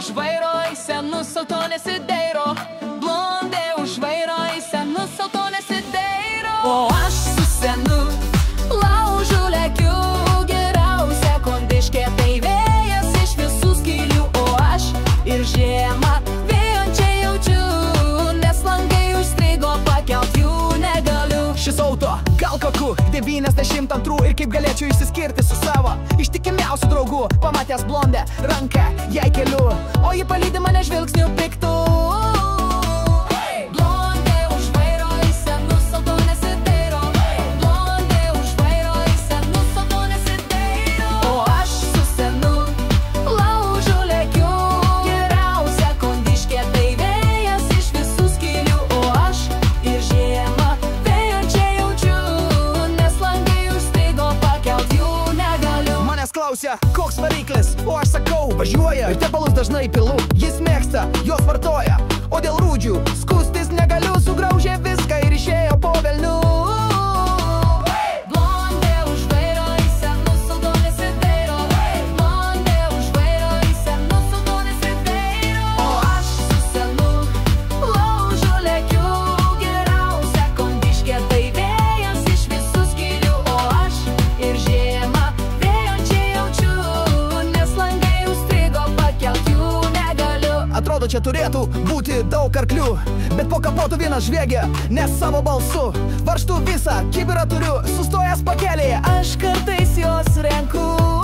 už vairo į senus auto nesidairo. Blondė už vairo į senus auto nesidairo. O aš su senu laužu lekiu, geriausia kondiškė tai vėjas iš visų skylių. O aš ir žiemą vėjančiai jaučiu, nes langai užstrigo, pakelt jų negaliu. Šis auto gal kokiu 92 ir kaip galėčiau išsiskirti su savo ištikimiausiu draugu. Pamatęs blondę, ranką jai keliu, o ji palydi mane žvilgsniu piktu. Blondė už vairo į senus auto nesidairo. Blondė už vairo į senus auto nesidairo. O aš su senu laužu lekiu, geriausia kondiškė tai vėjas iš visų skylių. O aš ir žiemą vėjančiai jaučiu, nes langai užstrigo, pakelt jų negaliu. Manęs klausia, koks variklis, o aš sakau, važiuoja. Ir tepalus dažnai pilu, jis mėgsta, jos vartoja. O dėl rūdžių skustis negaliu, sugraužė viską ir išėjo po velnių. Blondė už vairo į senus auto nesidairo. Blondė už vairo į senus auto nesidairo. O aš su senu laužu lekiu, geriausia kondiškė tai vėjas iš visų skylių. O aš ir žiemą vėjančiai jaučiu, nes langai užstrigo, pakelt jų negaliu. Atrodo, čia turėtų būti daug arklių, bet po kapotu vienas žviegia, nes savo balsu varžtų visą kibirą turiu. Sustojęs pakelėje, Aš kartais jos renku.